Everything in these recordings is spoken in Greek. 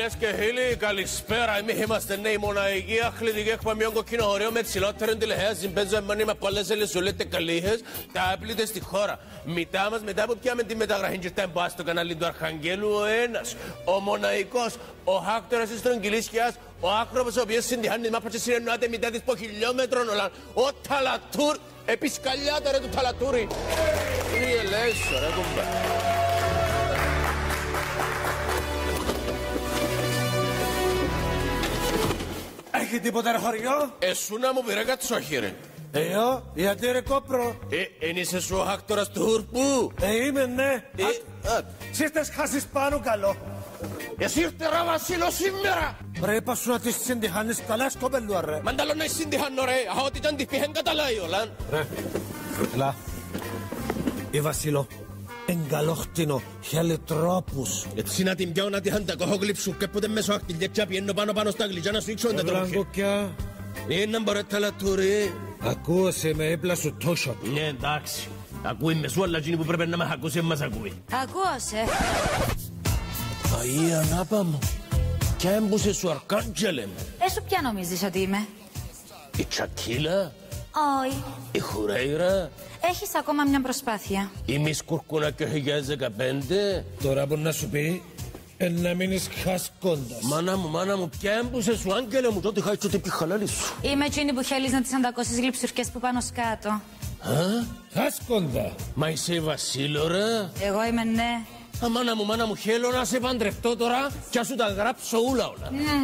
Φίλες και φίλοι, καλησπέρα. Εμείς είμαστε νέοι μοναδικοί αθλητικοί εκπομπή κοκκινοχωρίου με ψηλότερη τηλεθέαση. Παίζουμε με πολλές ελισσολέτες καλύχες, τα άπλητες στη χώρα. Μετά που πιάμε τη μεταγραφή και ήρθαμε στο κανάλι του Αρχαγγέλου, ο ένας, ο μοναδικός, ο Χάκτορας της Τρογγυλίσιας, ο άνθρωπος ο οποίος συντυχάνει τη μάπα και συνεννοάται μετά της χιλιόμετρων, ο Ταλατούρ, επισκαλιάτα ρε του Ταλατούρη. Κύριε Λέσο ρε κουμπά. Έχει τίποτα ρε χωριό? Εσού να μου πήρε κατσόχη ρε. Γιατί ρε κόπρο? Εν είσαι σου ο Χάκτορας του Χουρπού? Είμαι ναι. Σύστες χάσεις πάνω καλό. Εσύ ήρθε ρε Βασίλο σήμερα. Πρέπει σου να τις συντυχάνεις καλά σκοπελούα ρε. Μανταλό να συντυχάνω ρε. Αχα ότι ήταν της πιχέν καταλάει όλα. Ρε, έλα. Η Βασίλο, εγκαλόχτινο, χελιτρόπους. Έτσι να την πιάω να τη χαντακώ γλύψου και ποτέ μέσω αχτυλιά και πιένω πάνω στα γλυκιά να σου ήξω τα τρόχε. Ευλαγκοκιά. Είναι μπορέτα λατούρι. Ακούωσε με έπλα σου τόσο. Ναι εντάξει. Ακούει με σου αλλά εκείνη που πρέπει να μας ακούσει μας ακούει. Ακούωσε. Αία ανάπα μου. Κι έμπουσε σου Αρκάντζελε μου. Σου ποια νομίζεις ότι είμαι? Η Τσακίλα. Όχι. Η Χουρέιρα. Έχεις ακόμα μια προσπάθεια. Η Μις Κουρκούνα και ο 2015. Τώρα μπορεί να σου πει να μείνεις χασκόντας. Μάνα μου, ποια έμπουσε σου άγγελε μου τότε χάιτσο την πιχαλάλη σου. Είμαι εκείνη που θέλεις να τις αντακώσεις γλυψουρκές που πάνω σκάτω. Χασκόντα. Μα είσαι η Βασίλο ρε. Εγώ είμαι ναι. Μάνα μου, θέλω να σε παντρευτώ τώρα και να σου τα γράψω όλα.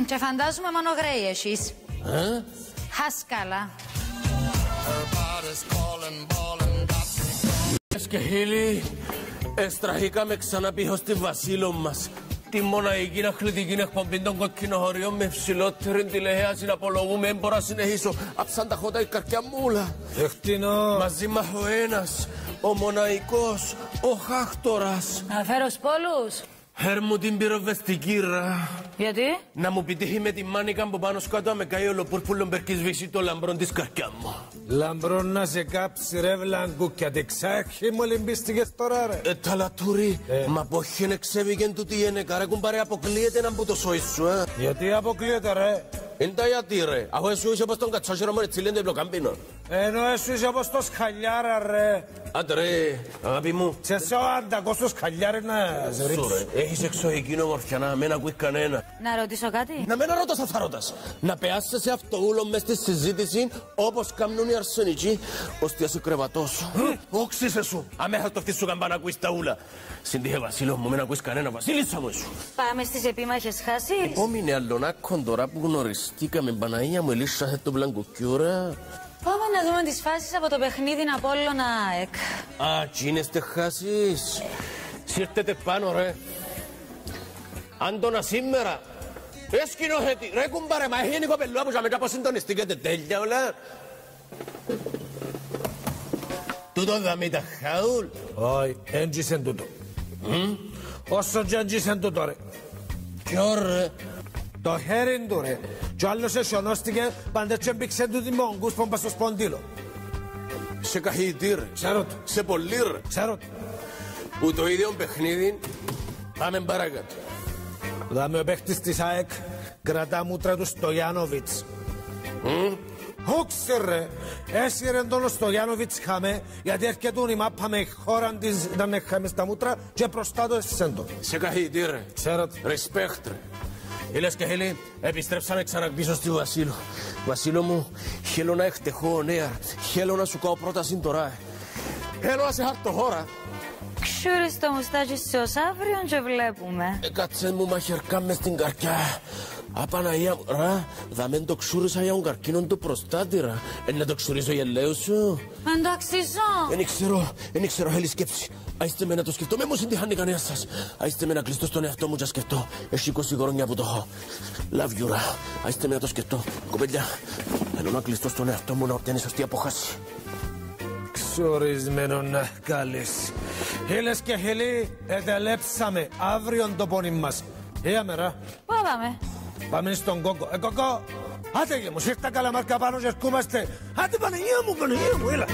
Και φαντάζομαι μόνο γραίοι εσείς. Χάσκαλα. Και φίλοι, εστραχήκαμε ξανά πίσω στη Βασίλο μας. Τη μοναδική αθλητική εκπομπή των κοκκινοχωριών με ψηλότερη τηλεθέαση να απολογούμε. Δεν μπορώ να συνεχίσω. Άψαν τα χώτα η καρκιά μου όλα. Εχτινό. Μαζί μας ο ένας, ο μοναδικός, ο Χάκτορας. Να φέρω σπόλους. Φέρ μου την πυροβεστική ρα. Γιατί? Να μου πετύχει με τη μάνικα που πάνω σκάτω με καεί ολοπούρπουλον περκισβήσει το λαμπρόν της καρκιά μου. Λαμπρόν να σε κάψει ρε βλαγκούκια. Δεξάχει μου λυμπίστηκες τώρα ρε. Ταλατούρι, μα πόχαινε ξέβηκεν τούτη η ενέκα ρε κουμπάρε αποκλείεται να μπω το σώι σου Γιατί αποκλείεται ρε? Είναι τα γιατί ρε, αφού εσύ είσαι όπως τον κατσάσιρο μου έτσι λένε πλοκάμπινο. Ενώ εσύ είσαι όπως το σκαλιάρα ρε. Άντε ρε, αγάπη μου. Σε σω αντακώς σκαλιάρι να σε ρίψω. Έχεις εξωγική ομορφιά να μην ακούει κανένα. Να ρωτήσω κάτι? Να μην ρωτάς θα ρωτάς. Να πεάσαι αυτοούλο μες στη συζήτηση όπως κάνουν οι αρσενικοί ώστε να σε κρεβατώσω. Όξισε σου. Αμέχα το αυτή σου καμπάνα ακούεις τα ούλα. Συντύχε Βασίλο μου μην ακούεις κανένα Βασίλισσα μου σου. Πάμε στις επίμαχες χάσεις. Επόμενη αλλονάκον τώρα που γνωριστήκαμε Παναγία μου ελίσσασε το μπλαγκοκιούρα. Πάμε να δούμε τις φάσεις από το παιχνίδι Απόλλωνα ΑΕΚ. Α, τι είναι στεχάσεις. Σύρτετε πάνω ρε. Άντωνα σήμερα. Σκηνοθέτη. Ρε κουμπάρε, μα έχει η κοπελούα που θα μετά πως συντονιστήκετε τέλεια όλα. Τούτο δαμε τα χαούλ. Όχι, έντζησεν τούτο. Όσο και έντζησεν τούτο ρε. Ποιο ρε. Το χέρι του ρε. Κι ο άλλος εσιονώστηκε πάντα και μπήξε του δημόγκους που πας στο σποντήλο. Σε καχύτη ρε. Ξέρω το. Σε πολύ ρε. Ξέρω το. Που το ίδιο παιχνίδι πάμε παρακάτω. Δάμε ο παίχτης της ΑΕΚ κρατά μούτρα του Στογιάνοβιτς. Χούξε ρε. Έσυρε τον Στογιάνοβιτς χάμε γιατί έρχεται η μάπα με χώρα της ήταν χάμε στα μούτρα και μπροστά του έσυσεν το. Σε καχύτη ρε. Ξέρω το. Ρεσπέχτ ρε. Φίλες και φίλοι, επιστρέψαμε ξανά πίσω στη Βασίλο. Βασίλο μου, θέλω να εκτεχώ νέα. Θέλω να σου κάνω πρόταση τώρα. Θέλω να σε χάρτω χώρα. Ξούρεις το μουστάκι σου ως αύριο και βλέπουμε. Κάτσε μου μαχαιρκά μες στην καρκιά. Απαναγία μου, ρα, δαμέν το ξούρισα για τον καρκίνο του προστάτη, ρα. Να το ξουρίσω για λέω σου. Εντάξει ζω. Εν ξέρω, θέλει σκέψη. Άιστε με να το σκεφτώ, με μου συντυχάνει κανένα σας. Άιστε με να κλειστώ στον εαυτό μου και σκεφτώ. Έχει 20 χρόνια που το έχω. Love you, ρα. Άιστε με να το σκεφτώ. Κοπέλια, θέλω να κλειστώ στον εαυτό μου να obταίνει σωστή αποχάση. Ξορισμένο να καλείς. Φίλες και φίλοι, ετελέψαμε αύριο το πόνι μας. Είδαμε ρα. Πού πάμε? Πάμε στον Κόκο. Κόκο, άτε γε μου, σύρτα καλαμάρκα πάνω και ερχόμαστε. Άντε Παναγία μου, έλα.